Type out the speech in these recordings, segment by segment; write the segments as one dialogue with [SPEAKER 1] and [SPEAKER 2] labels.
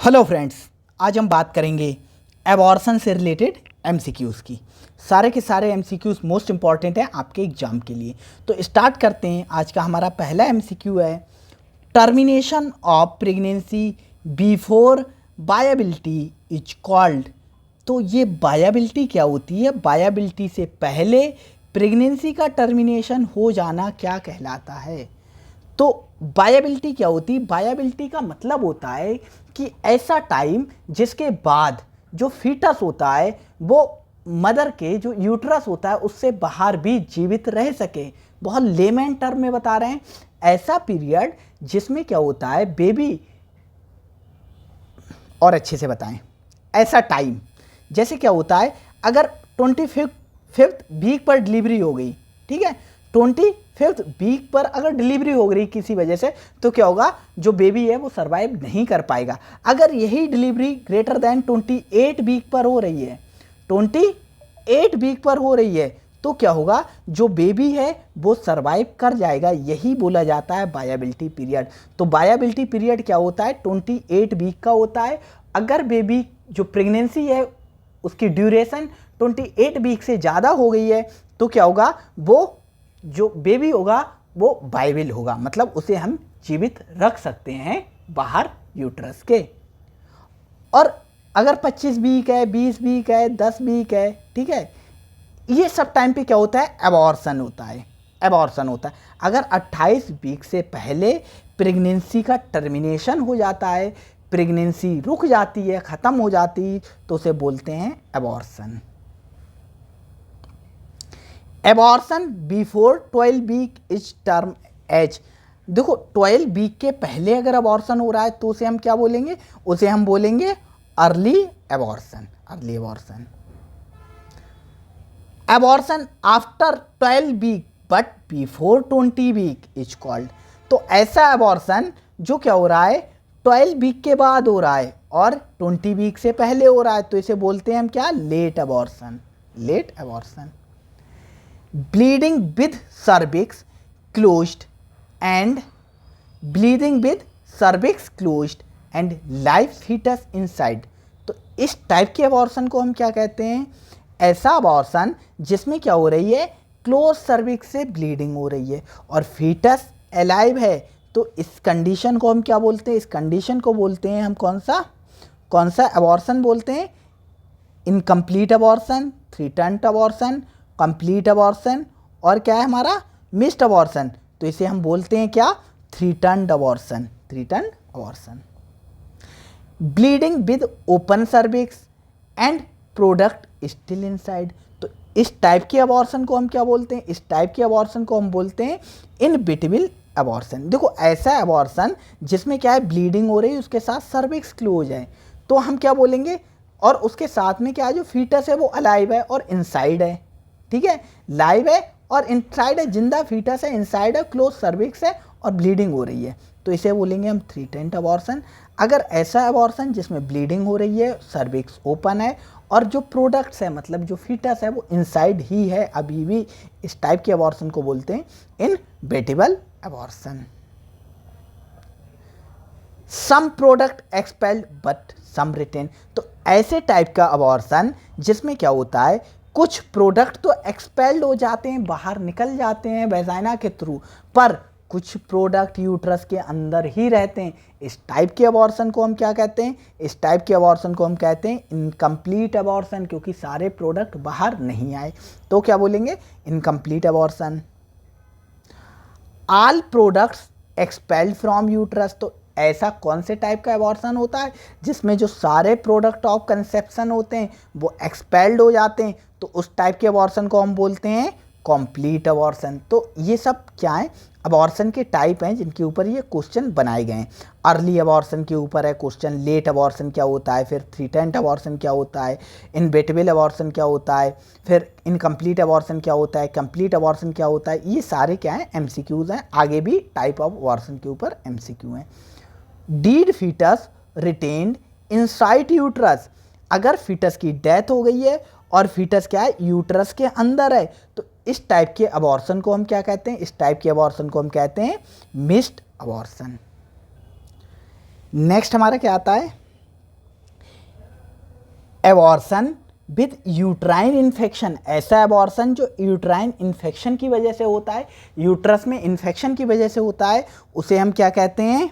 [SPEAKER 1] Hello friends, आज हम बात करेंगे एबॉर्शन से रिलेटेड एमसीक्यूज़ की। सारे के सारे एमसीक्यूज़ मोस्ट इंपॉर्टेंट हैं आपके एग्जाम के लिए। तो स्टार्ट करते हैं। आज का हमारा पहला एमसीक्यू है, termination of pregnancy before viability is called. तो ये वायबिलिटी क्या होती है? वायबिलिटी से पहले प्रेगनेंसी का टर्मिनेशन हो जाना क्या कहलाता है? तो वायबिलिटी क्या होती है? वायबिलिटी का मतलब होता है कि ऐसा टाइम जिसके बाद जो फीटस होता है वो मदर के जो यूट्रस होता है उससे बाहर भी जीवित रह सके। बहुत लेमन टर्म में बता रहे हैं, ऐसा पीरियड जिसमें क्या होता है बेबी, और अच्छे से बताएं, ऐसा टाइम जैसे क्या होता है, अगर 25th वीक पर डिलीवरी हो गई, ठीक है, 25th वीक पर अगर डिलीवरी हो गई किसी वजह से, तो क्या होगा, जो बेबी है वो सरवाइव नहीं कर पाएगा। अगर यही डिलीवरी ग्रेटर देन 28 वीक पर हो रही है, 28 वीक पर हो रही है, तो क्या होगा, जो बेबी है वो सरवाइव कर जाएगा। यही बोला जाता है वायबिलिटी पीरियड। तो वायबिलिटी पीरियड क्या होता है? 28 वीक का होता है। अगर बेबी जो प्रेगनेंसी है उसकी ड्यूरेशन 28 वीक से ज़्यादा हो गई है, तो क्या होगा, वो जो बेबी होगा वो वायबल होगा, मतलब उसे हम जीवित रख सकते हैं बाहर यूट्रस के। और अगर 25 वीक है, 20 वीक है, 10 वीक है, ठीक है, ये सब टाइम पे क्या होता है? एबॉर्शन होता है। एबॉर्शन होता है अगर 28 वीक से पहले प्रेगनेंसी का टर्मिनेशन हो जाता है, प्रेगनेंसी रुक जाती है, ख़त्म हो जाती, तो उसे बोलते हैं abortion. Abortion before 12 week is term as. देखो, 12 वीक के पहले अगर एबॉर्शन हो रहा है तो उसे हम क्या बोलेंगे? उसे हम बोलेंगे early abortion. Early abortion. Abortion after 12 week but before 20 week is called. तो ऐसा एबॉर्शन जो क्या हो रहा है, 12 वीक के बाद हो रहा है और 20 वीक से पहले हो रहा है, तो इसे बोलते हैं हम क्या? Late abortion. Late abortion. Bleeding with cervix closed and bleeding with cervix closed and live foetus inside. तो इस टाइप के एबॉर्शन को हम क्या कहते हैं? ऐसा एबॉर्शन जिसमें क्या हो रही है, क्लोज सर्विक्स से ब्लीडिंग हो रही है और फीटस अलाइव है। तो इस कंडीशन को हम क्या बोलते हैं? इस कंडीशन को बोलते हैं हम कौन सा एबॉर्शन बोलते हैं? Incomplete abortion, threatened abortion, complete abortion, और क्या है हमारा? Missed abortion. तो इसे हम बोलते हैं क्या? Threatened abortion. Threatened abortion. Bleeding with open cervix and product still inside. तो इस टाइप के एबॉर्शन को हम क्या बोलते हैं? इस टाइप के एबॉर्शन को हम बोलते हैं इनविटिबल एबॉर्शन। देखो, ऐसा एबॉर्शन जिसमें क्या है, ब्लीडिंग हो रही है, उसके साथ सर्विक्स क्लोज है, तो हम क्या बोलेंगे? और उसके साथ में क्या है, जो फीटस है वो अलाइव है और इनसाइड है, ठीक है, लाइव है और इनसाइड है, जिंदा फीटस है, इनसाइड है, क्लोज सर्विक्स है और ब्लीडिंग हो रही है, तो इसे बोलेंगे हम थ्रीटेंट एबॉर्शन। अगर ऐसा एबॉर्शन जिसमें ब्लीडिंग हो रही है, सर्विक्स ओपन है और जो प्रोडक्ट्स है, मतलब जो फीटस है वो इनसाइड ही है अभी भी, इस टाइप के एबॉर्शन को बोलते हैं inevitable abortion. Some product expelled but some retained. तो ऐसे टाइप का एबॉर्शन जिसमें क्या होता है, कुछ प्रोडक्ट तो एक्सपेल्ड हो जाते हैं, बाहर निकल जाते हैं वेजाइना के थ्रू, पर कुछ प्रोडक्ट यूट्रस के अंदर ही रहते हैं। इस टाइप के एबॉर्शन को हम क्या कहते हैं? इस टाइप के एबॉर्शन को हम कहते हैं इनकम्प्लीट एबॉर्शन, क्योंकि सारे प्रोडक्ट बाहर नहीं आए, तो क्या बोलेंगे? Incomplete abortion. All products expelled from uterus. तो ऐसा कौन से टाइप का एबॉर्शन होता है जिसमें जो सारे प्रोडक्ट ऑफ कंसेप्शन होते हैं वो एक्सपेल्ड हो जाते हैं? तो उस टाइप के एबॉर्शन को हम बोलते हैं कंप्लीट एबॉर्शन। तो ये सब क्या है, एबॉर्शन के टाइप हैं जिनके ऊपर ये क्वेश्चन बनाए गए हैं। अर्ली एबॉर्शन के ऊपर है क्वेश्चन, लेट एबॉर्शन क्या होता है, फिर थ्रीटेंट एबॉर्शन क्या होता है, इनविटिबल एबॉर्शन क्या होता है, फिर इनकम्प्लीट एबॉर्शन क्या होता है, कंप्लीट एबॉर्शन क्या होता है, ये सारे क्या हैं? एमसीक्यूज हैं। आगे भी टाइप ऑफ एबॉर्शन के ऊपर एमसीक्यू हैं। Did foetus retained inside uterus. अगर फीटस की डेथ हो गई है और फीटस क्या है, यूट्रस के अंदर है, तो इस टाइप के अबॉर्शन को हम क्या कहते हैं? इस टाइप के अबॉर्शन को हम कहते हैं मिस्ड अबॉर्शन। नेक्स्ट हमारा क्या आता है? एबॉर्शन विद यूट्राइन इन्फेक्शन, ऐसा एबॉर्शन जो यूट्राइन इन्फेक्शन की वजह से होता है, यूट्रस में इन्फेक्शन की वजह से होता है, उसे हम क्या कहते हैं,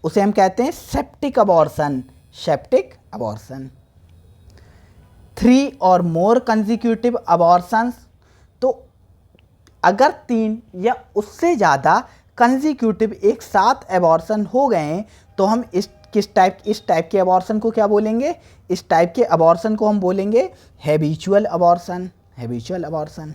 [SPEAKER 1] उसे हम कहते हैं सेप्टिक अबॉर्शन, सेप्टिक अबॉर्शन। 3 और मोर कंसेक्यूटिव अबॉर्शंस, तो अगर 3 या उससे ज़्यादा कंसेक्यूटिव एक साथ एबॉर्शन हो गए हैं तो हम इस टाइप के अबॉर्शन को क्या बोलेंगे, इस टाइप के अबॉर्शन को हम बोलेंगे habitual abortion, habitual abortion.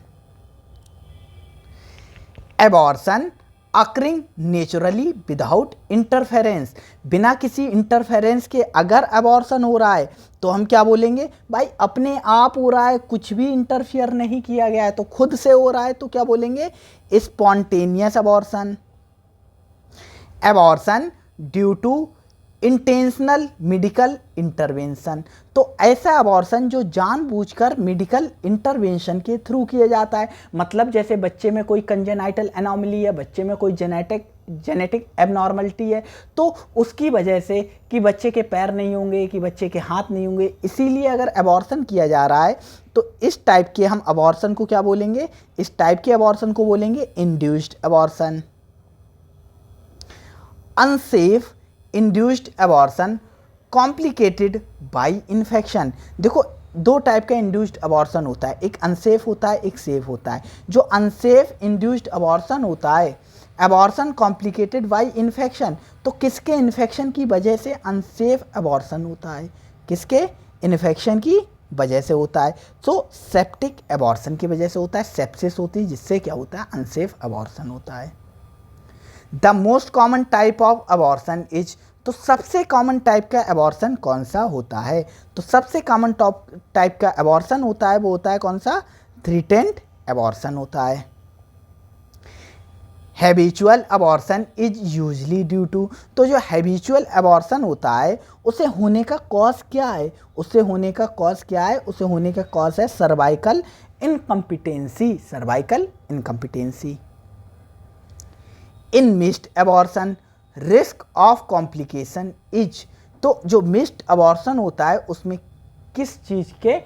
[SPEAKER 1] Abortion occurring naturally without interference, बिना किसी इंटरफेरेंस के अगर एबॉर्शन हो रहा है तो हम क्या बोलेंगे, भाई अपने आप हो रहा है, कुछ भी इंटरफियर नहीं किया गया है, तो खुद से हो रहा है, तो क्या बोलेंगे, spontaneous abortion. Abortion due to intentional medical intervention, तो ऐसा अबॉर्शन जो जानबूझकर मेडिकल इंटरवेंशन के थ्रू किया जाता है, मतलब जैसे बच्चे में कोई कंजेनाइटल एनोमली है, बच्चे में कोई जेनेटिक एबनॉर्मलिटी है, तो उसकी वजह से कि बच्चे के पैर नहीं होंगे, कि बच्चे के हाथ नहीं होंगे, इसीलिए अगर अबॉर्शन किया जा रहा है तो इस टाइप के हम अबॉर्शन को क्या बोलेंगे, इस टाइप के अबॉर्शन को बोलेंगे induced abortion. Unsafe induced abortion complicated bye infection, देखो 2 टाइप का इंड्यूस्ड अबॉर्शन होता है, एक अनसेफ होता है, एक सेफ होता है। जो अनसेफ इंड्यूस्ड अबॉर्शन होता है, अबॉर्शन कॉम्प्लिकेटेड बाय इन्फेक्शन, तो किसके इन्फेक्शन की वजह से अनसेफ अबॉर्शन होता है, किसके इन्फेक्शन की वजह से होता है, तो सेप्टिक अबॉर्शन की वजह से होता है, सेप्सिस होती है, जिससे क्या होता है, अनसेफ अबॉर्शन होता है। The most common type of abortion is, तो सबसे कॉमन टाइप का अबॉर्शन कौन सा होता है, तो सबसे कॉमन टाइप का अबॉर्शन होता है वो होता है कौन सा, थ्रीटेंट अबॉर्शन होता है। Habitual abortion is usually due to, तो जो हैबिचुअल अबॉर्शन होता है उसे होने का कॉज क्या है, उसे होने का कॉज क्या है, उसे होने का कॉज है cervical incompetency, cervical incompetency. In missed abortion risk of complication is, तो जो मिस्ड अबॉर्शन होता है उसमें किस चीज़ के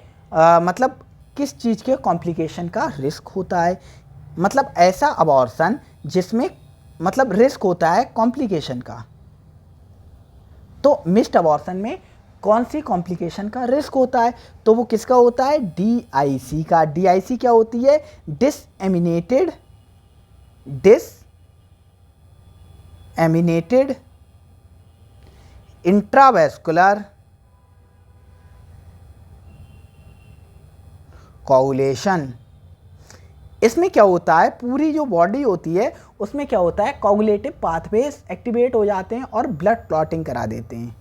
[SPEAKER 1] मतलब किस चीज़ के कॉम्प्लिकेशन का रिस्क होता है, मतलब ऐसा अबॉर्शन जिसमें मतलब रिस्क होता है कॉम्प्लिकेशन का, तो मिस्ड अबॉर्शन में कौन सी कॉम्प्लिकेशन का रिस्क होता है, तो वो किसका होता है, DIC का। DIC क्या होती है, डिसएमिनेटेड इंट्रावेस्कुलर कोगुलेशन। इसमें क्या होता है, पूरी जो बॉडी होती है उसमें क्या होता है, कोगुलेटिव पाथवेज एक्टिवेट हो जाते हैं और ब्लड क्लॉटिंग करा देते हैं,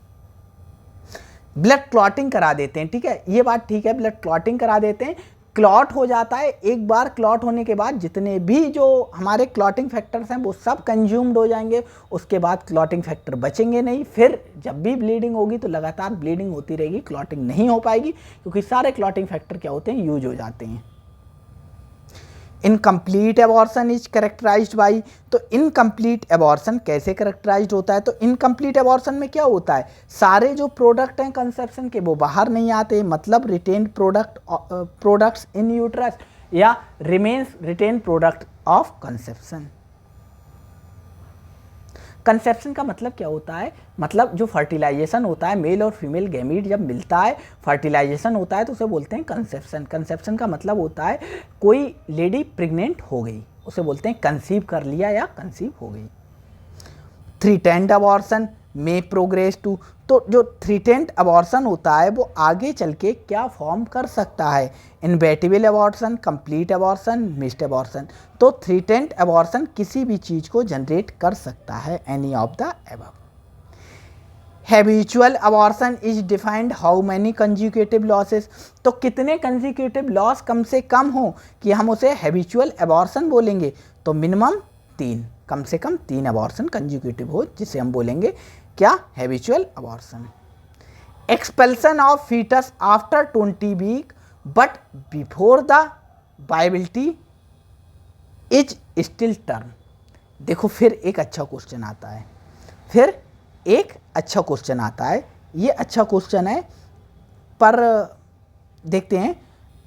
[SPEAKER 1] ब्लड क्लॉटिंग करा देते हैं, ठीक है, ये बात ठीक है, ब्लड क्लॉटिंग करा देते हैं, क्लॉट हो जाता है। एक बार क्लॉट होने के बाद जितने भी जो हमारे क्लॉटिंग फैक्टर्स हैं वो सब कंज्यूम्ड हो जाएंगे, उसके बाद क्लॉटिंग फैक्टर बचेंगे नहीं, फिर जब भी ब्लीडिंग होगी तो लगातार ब्लीडिंग होती रहेगी, क्लॉटिंग नहीं हो पाएगी, क्योंकि सारे क्लॉटिंग फैक्टर क्या होते हैं, यूज हो जाते हैं। Incomplete abortion is characterised by, तो इनकम्प्लीट एबॉर्शन कैसे करेक्टराइज्ड होता है, तो इनकम्प्लीट एबॉर्शन में क्या होता है, सारे जो प्रोडक्ट हैं कंसेप्शन के वो बाहर नहीं आते, मतलब रिटेन्ड प्रोडक्ट्स इन यूट्रस या remains retain product of conception. Conception का मतलब क्या होता है, मतलब जो फर्टिलाइजेशन होता है, मेल और फीमेल गैमीट जब मिलता है, फर्टिलाइजेशन होता है तो उसे बोलते हैं कंसेप्शन। कंसेप्शन का मतलब होता है कोई लेडी प्रेग्नेंट हो गई, उसे बोलते हैं कंसीव कर लिया या कंसीव हो गई। थ्रीटेंट अबॉर्शन में प्रोग्रेस टू, तो जो थ्रीटेंट अबॉर्शन होता है वो आगे चल के क्या फॉर्म कर सकता है, inevitable abortion, complete abortion, missed abortion. तो थ्रीटेंट अबॉर्शन किसी भी चीज़ को जनरेट कर सकता है, any of the above. Habitual abortion is defined how many consecutive losses, तो कितने कंज्यूकेटिव लॉस कम से कम हो कि हम उसे हैबिचुअल अबॉर्शन बोलेंगे, तो मिनिमम 3, कम से कम 3 अबॉर्शन कंज्यूकेटिव हो, जिसे हम बोलेंगे क्या, habitual abortion. Expulsion of foetus after 20 week but before the viability is still term. देखो फिर एक अच्छा क्वेश्चन आता है, फिर एक अच्छा क्वेश्चन आता है, ये अच्छा क्वेश्चन है पर देखते हैं,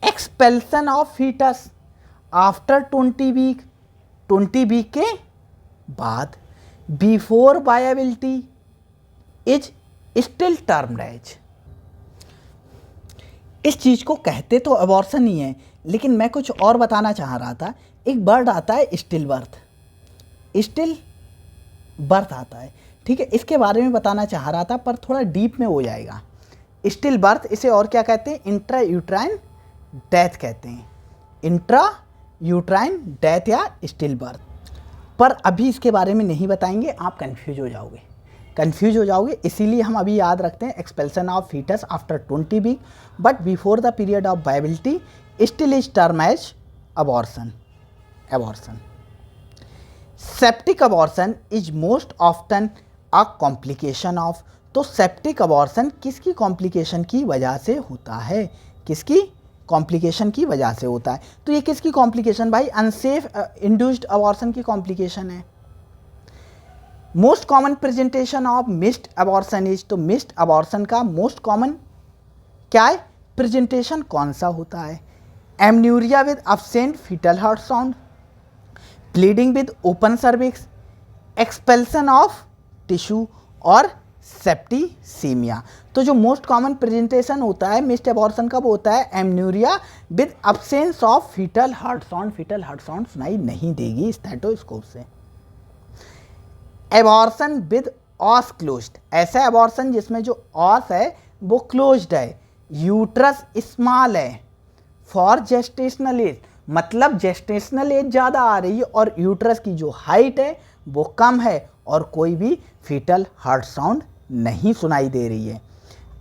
[SPEAKER 1] expulsion of foetus after 20 week, 20 week के बाद, before viability is still termed age. इस चीज को कहते तो अबॉर्शन ही है, लेकिन मैं कुछ और बताना चाह रहा था। एक वर्ड आता है स्टिल बर्थ, स्टिल बर्थ आता है, ठीक है, इसके बारे में बताना चाह रहा था पर थोड़ा डीप में हो जाएगा। स्टिल बर्थ, इसे और क्या कहते हैं, इंट्रा यूट्राइन डेथ कहते हैं, इंट्रा यूट्राइन डेथ या स्टिल बर्थ। पर अभी इसके बारे में नहीं बताएंगे, आप कंफ्यूज हो जाओगे, इसीलिए हम अभी याद रखते हैं expulsion of foetus after 20 week but before the period of viability still is term age abortion. Septic abortion is most often a complication of, तो सेप्टिक अबॉर्शन किसकी कॉम्प्लिकेशन की वजह से होता है, किसकी कॉम्प्लिकेशन की वजह से होता है। तो ये किसकी कॉम्प्लिकेशन भाई, अनसेफ इंड्यूस्ड अबॉर्शन की कॉम्प्लिकेशन है। Most common presentation of missed abortion is, तो मिस्ड अबॉर्शन का मोस्ट कॉमन क्या है, प्रेजेंटेशन कौन सा होता है, amenorrhoea with absent foetal heart sound, bleeding with open cervix, expulsion of tissue और सेप्टिसीमिया। तो जो मोस्ट कॉमन प्रेजेंटेशन होता है मिस्ड अबॉर्शन का वो होता है amenorrhoea with absence of foetal heart sound, foetal heart sound सुनाई नहीं देगी स्टेथोस्कोप से। एबॉर्शन विद ऑस क्लोज्ड, ऐसा एबॉर्शन जिसमें जो ऑस है वो क्लोज्ड है, यूट्रस स्मॉल है, फॉर जेस्टेशनल एज, मतलब जेस्टेशनल एज ज़्यादा आ रही है और यूट्रस की जो हाइट है वो कम है और कोई भी फीटल हार्ट साउंड नहीं सुनाई दे रही है।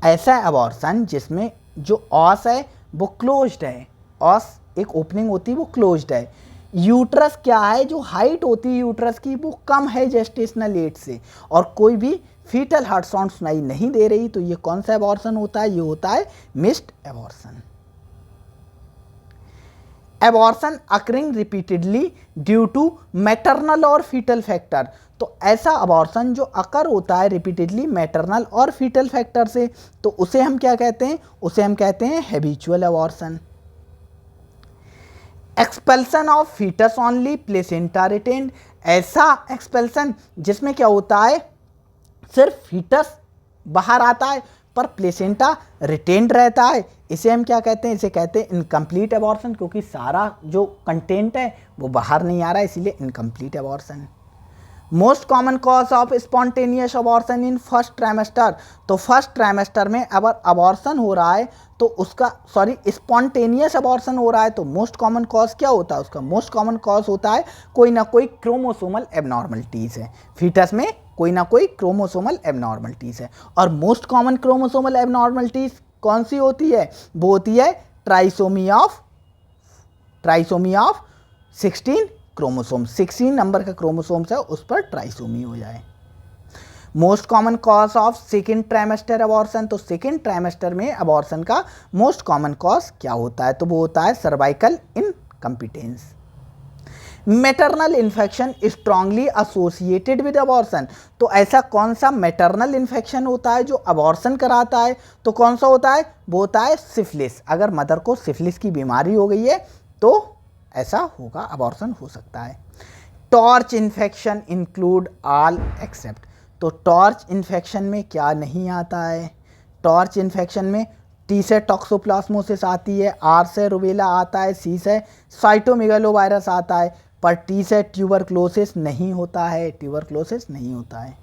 [SPEAKER 1] ऐसा एबॉर्शन जिसमें जो ऑस है वो क्लोज्ड है, ऑस एक ओपनिंग होती है वो क्लोज्ड है, यूट्रस क्या है, जो हाइट होती है यूट्रस की वो कम है जेस्टेशनल एज से और कोई भी फीटल हार्ट साउंड सुनाई नहीं दे रही, तो ये कौन सा एबॉर्शन होता है, ये होता है missed abortion. Abortion occurring repeatedly due to maternal और फीटल फैक्टर, तो ऐसा अबॉर्शन जो अकर होता है रिपीटेडली मैटरनल और फीटल फैक्टर से, तो उसे हम क्या कहते हैं, उसे हम कहते हैं habitual abortion. Expulsion of foetus only placenta retained, ऐसा एक्सपेल्सन जिसमें क्या होता है सिर्फ फीटस बाहर आता है पर प्लेसेंटा रिटेन्ड रहता है, इसे हम क्या कहते हैं, इसे कहते हैं इनकम्प्लीट एबॉर्शन, क्योंकि सारा जो कंटेंट है वो बाहर नहीं आ रहा है, इसीलिए incomplete abortion. Most common cause of spontaneous abortion in first trimester, तो फर्स्ट ट्राइमेस्टर में अगर अबॉर्शन हो रहा है तो उसका स्पॉन्टेनियस अबॉर्शन हो रहा है तो मोस्ट कॉमन कॉज क्या होता है, उसका मोस्ट कॉमन कॉज होता है कोई ना कोई क्रोमोसोमल एबनॉर्मलिटीज़ है, फीटस में कोई ना कोई क्रोमोसोमल एबनॉर्मलिटीज़ है। और मोस्ट कॉमन क्रोमोसोमल एबनॉर्मलिटीज़ कौन सी होती है, वो होती है ट्राइसोमी ऑफ 16 क्रोमोसोम, 16 नंबर का क्रोमोसोम्स है उस पर ट्राइसोमी हो जाए। Most common cause of second trimester abortion, तो सेकेंड ट्राइमेस्टर में अबॉर्शन का मोस्ट कॉमन कॉज क्या होता है, तो वो होता है cervical incompetence. Maternal infection strongly associated with abortion, तो ऐसा कौन सा मैटरनल इन्फेक्शन होता है जो अबॉर्शन कराता है, तो कौन सा होता है, वो होता है सिफिलिस। अगर मदर को सिफिलिस की बीमारी हो गई है तो ऐसा होगा, अबॉर्शन हो सकता है। Torch infection include all except, तो टॉर्च इन्फेक्शन में क्या नहीं आता है, टॉर्च इन्फेक्शन में टी से टॉक्सोप्लाज्मोसिस आती है, आर से रुबेला आता है, सी से साइटोमेगालोवायरस आता है, पर टी से ट्यूबरक्लोसिस नहीं होता है, ट्यूबरक्लोसिस नहीं होता है।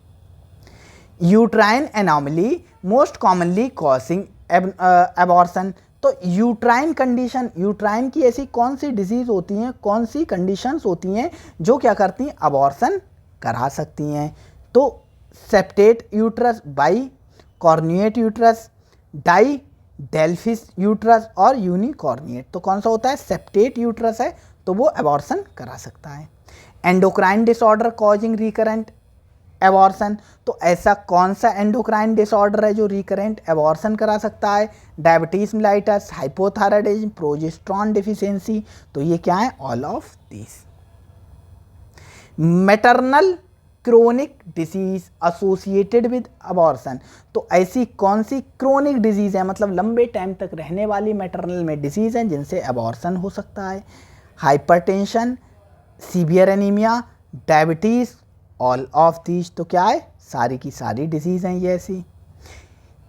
[SPEAKER 1] Uterine anomaly most commonly causing abortion, तो यूट्राइन कंडीशन, यूट्राइन की ऐसी कौन सी डिजीज़ होती हैं, कौन सी कंडीशंस होती हैं जो क्या करती हैं, अबॉर्शन करा सकती हैं, तो septate uterus, bicornuate uterus, didelphys uterus और यूनिकॉर्निएट, तो कौन सा होता है, सेप्टेट यूट्रस है तो वो एबॉर्शन करा सकता है। Endocrine disorder causing recurrent abortion, तो ऐसा कौन सा एंडोक्राइन डिसऑर्डर है जो रिकरेंट एबॉर्शन करा सकता है, diabetes mellitus, hypothyroidism, progesterone deficiency, तो ये क्या है, all of this. Maternal chronic disease associated with abortion. तो ऐसी कौन सी क्रोनिक डिजीज़ है, मतलब लंबे टाइम तक रहने वाली मैटरनल में डिसीज़ हैं जिनसे अबॉर्शन हो सकता है? Hypertension, severe anaemia, diabetes, all of these. तो क्या है, सारी की सारी डिजीज़ हैं ये ऐसी।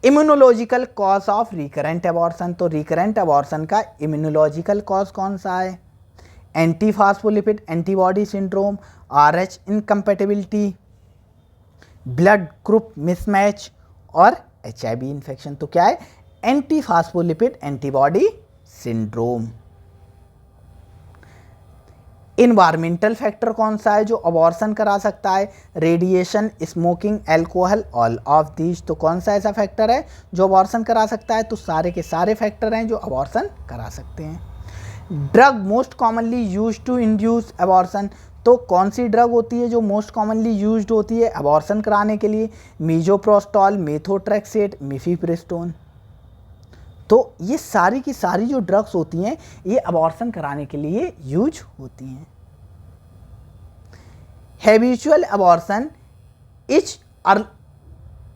[SPEAKER 1] Immunological cause of recurrent abortion. तो रिकरेंट अबॉर्शन का इम्यूनोलॉजिकल कॉज कौन सा है? Anti phospholipid antibody syndrome, RH incompatibility, blood group mismatch और HIV इन्फेक्शन। तो क्या है, anti phospholipid antibody syndrome. Environmental factor कौन सा है जो अबॉर्शन करा सकता है? Radiation, smoking, alcohol, all of these. तो कौन सा ऐसा फैक्टर है जो अबॉर्शन करा सकता है? तो सारे के सारे फैक्टर हैं जो अबॉर्शन करा सकते हैं। Drug most commonly use to induce abortion. तो कौन सी ड्रग होती है जो मोस्ट कॉमनली यूज्ड होती है अबॉर्शन कराने के लिए? मीजोप्रोस्टॉल, मेथोट्रेक्सेट, मिफीप्रिस्टोन। तो ये सारी की सारी जो ड्रग्स होती हैं ये अबॉर्शन कराने के लिए यूज होती हैं। Habitual abortion is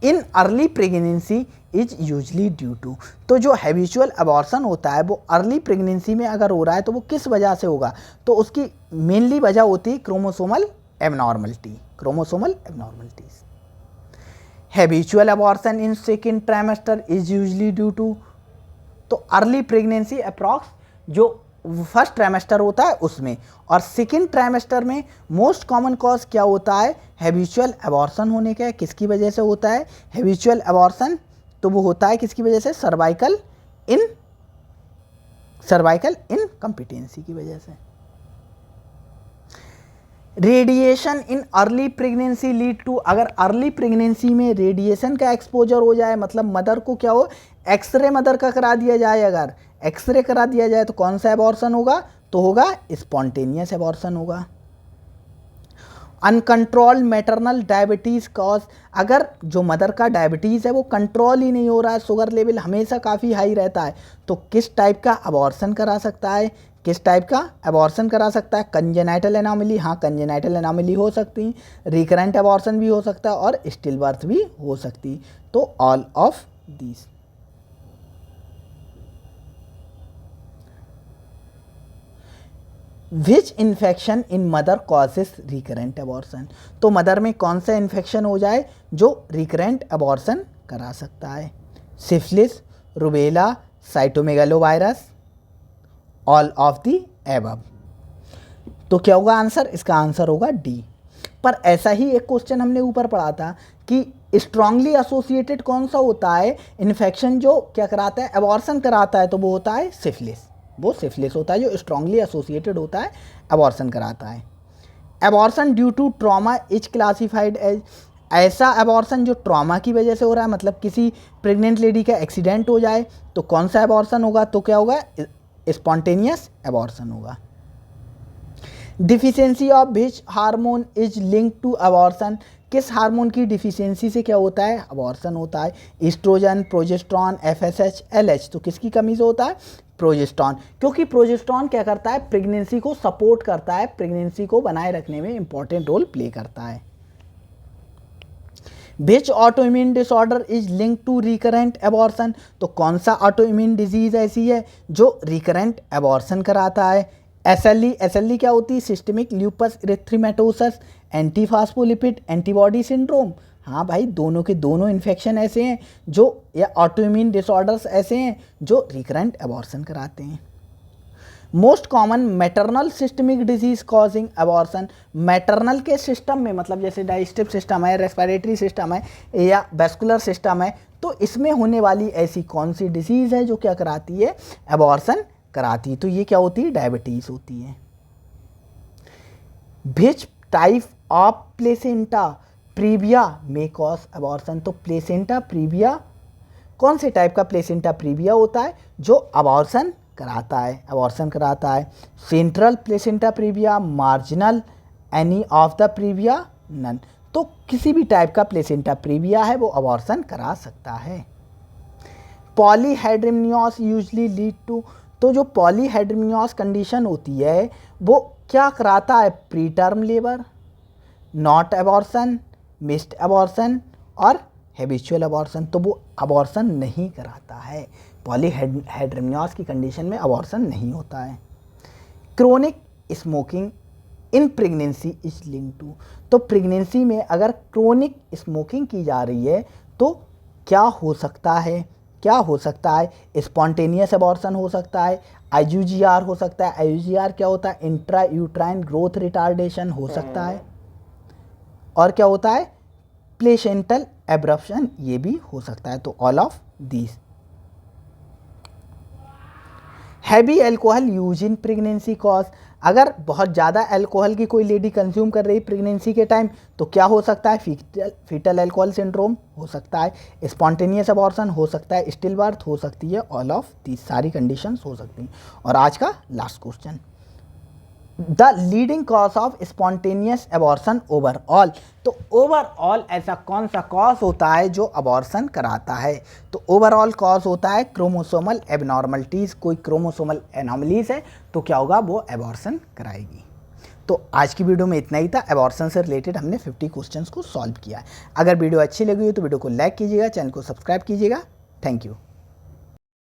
[SPEAKER 1] in early pregnancy is usually due to. तो जो हैबिचुअल अबॉर्शन होता है वो अर्ली प्रेगनेंसी में अगर हो रहा है तो वो किस वजह से होगा? तो उसकी मेनली वजह होती है chromosomal abnormality, chromosomal abnormalities. Habitual abortion in second trimester is usually due to. तो अर्ली प्रेगनेंसी अप्रॉक्स जो फर्स्ट ट्राइमेस्टर होता है उसमें, और सेकेंड ट्राइमेस्टर में मोस्ट कॉमन कॉज क्या होता है? हैबिचुअल अबॉर्शन होने का। किसकी वजह से होता है हैबिचुअल अबॉर्शन? तो वो होता है किसकी वजह से? सर्वाइकल इनकम्पिटेंसी की वजह से। Radiation in early pregnancy lead to. अगर अर्ली प्रेगनेंसी में रेडिएशन का एक्सपोजर हो जाए, मतलब मदर को क्या हो, एक्सरे मदर का करा दिया जाए, अगर एक्सरे करा दिया जाए तो कौन सा अबॉर्शन होगा? तो होगा स्पॉन्टेनियस अबॉर्शन होगा। Uncontrolled maternal diabetes cause. अगर जो मदर का डायबिटीज़ है वो कंट्रोल ही नहीं हो रहा है, शुगर लेवल हमेशा काफ़ी हाई रहता है, तो किस टाइप का अबॉर्शन करा सकता है? किस टाइप का अबॉर्शन करा सकता है? Congenital anomaly. हाँ, कंजेनाइटल एनोमली हो सकती, रिकरेंट अबॉर्शन भी हो सकता है और स्टिल बर्थ भी हो सकती। तो all of these. Which infection in mother causes recurrent abortion. तो मदर में कौन सा इन्फेक्शन हो जाए जो रिकरेंट अबॉर्शन करा सकता है? Syphilis, rubella, cytomegalovirus, all of the above. तो क्या होगा आंसर? इसका आंसर होगा डी। पर ऐसा ही एक क्वेश्चन हमने ऊपर पढ़ा था कि स्ट्रांगली एसोसिएटेड कौन सा होता है इन्फेक्शन जो क्या कराता है, अबॉर्शन कराता है? तो वो होता है सिफिलिस। वो सिफिलिस होता है जो स्ट्रांगली एसोसिएटेड होता है, अबॉर्शन कराता है। Abortion due to trauma is classified as. ऐसा अबॉर्शन जो ट्रॉमा की वजह से हो रहा है, मतलब किसी प्रेग्नेंट लेडी का एक्सीडेंट हो जाए तो कौन सा अबॉर्शन होगा? तो क्या होगा? स्पॉन्टेनियस अबॉर्शन होगा। Deficiency of which hormone is link to abortion. किस हार्मोन की डिफिशियंसी से क्या होता है? अबॉर्शन होता है। Oestrogen, progesterone, FSH, LH। तो किसकी कमी से होता है? प्रोजेस्टेरॉन। क्योंकि प्रोजेस्टेरॉन क्या करता है? प्रेगनेंसी को सपोर्ट करता है, प्रेगनेंसी को बनाए रखने में इंपॉर्टेंट रोल प्ले करता है। Which autoimmune disorder is link to recurrent abortion. तो कौन सा ऑटोइम्यून डिजीज ऐसी है जो रिकरेंट अबॉर्शन कराता है? SLE क्या होती है? Systemic lupus erythematosus, anti phospholipid antibody syndrome. हाँ भाई, दोनों के दोनों इन्फेक्शन ऐसे हैं जो, या ऑटोइम्यून डिसऑर्डर्स ऐसे हैं जो रिकरेंट अबॉर्शन कराते हैं। Most common maternal systemic disease causing abortion. Maternal के सिस्टम में, मतलब जैसे डाइजेस्टिव सिस्टम है, रेस्पिरेटरी सिस्टम है या वेस्कुलर सिस्टम है, तो इसमें होने वाली ऐसी कौन सी डिजीज़ है जो क्या कराती है? अबॉर्शन कराती है। तो ये क्या होती है? डायबिटीज़ होती है। Which type of placenta previa में कॉज अबॉर्शन। तो प्लेसेंटा प्रीविया, कौन से टाइप का प्लेसेंटा प्रीविया होता है जो अबॉर्शन कराता है? अबॉर्शन कराता है। Central placenta praevia, marginal, any of the praevia, none. तो किसी भी टाइप का प्लेसेंटा प्रीविया है वो अबॉर्शन करा सकता है। पॉलीहाइड्रोमियोस यूजली लीड टू। तो जो पॉलीहाइड्रोमियोस कंडीशन होती है वो क्या कराता है? Pre term labour, not abortion, missed abortion और हैबिचुअल अबॉर्शन, तो वो अबॉर्शन नहीं कराता है। पॉलीहाइड्रोनियस की कंडीशन में अबॉर्शन नहीं होता है। Chronic smoking in pregnancy is link to, तो प्रेगनेंसी में अगर क्रोनिक स्मोकिंग की जा रही है तो क्या हो सकता है, क्या हो सकता है, स्पॉन्टेनियस अबॉर्शन हो सकता है, IUGR हो सकता है। IUGR क्या होता है, इंट्रा यूट्राइन ग्रोथ रिटार्डेशन हो सकता है, और क्या होता है, प्लेसेंटल एब्रप्शन, ये भी हो सकता है। तो all of these. Heavy alcohol use in pregnancy cause, अगर बहुत ज़्यादा अल्कोहल की कोई लेडी कंज्यूम कर रही प्रेगनेंसी के टाइम तो क्या हो सकता है, फीटल अल्कोहल सिंड्रोम हो सकता है, स्पॉन्टेनियस अबॉर्शन हो सकता है, स्टिल बर्थ हो सकती है। ऑल ऑफ दी सारी कंडीशंस हो सकती हैं। और आज का last question, the leading cause of spontaneous abortion overall, तो ओवरऑल ऐसा कौन सा कॉज होता है जो अबॉर्शन कराता है, तो ओवरऑल कॉज होता है क्रोमोसोमल एबनॉर्मलिटीज़, कोई क्रोमोसोमल एनॉमलीज है तो क्या होगा, वो अबॉर्शन कराएगी। तो आज की वीडियो में इतना ही था। अबॉर्शन से रिलेटेड हमने 50 क्वेश्चंस को सॉल्व किया है। अगर वीडियो अच्छी लगी हो तो वीडियो को लाइक कीजिएगा, चैनल को सब्सक्राइब कीजिएगा। Thank you.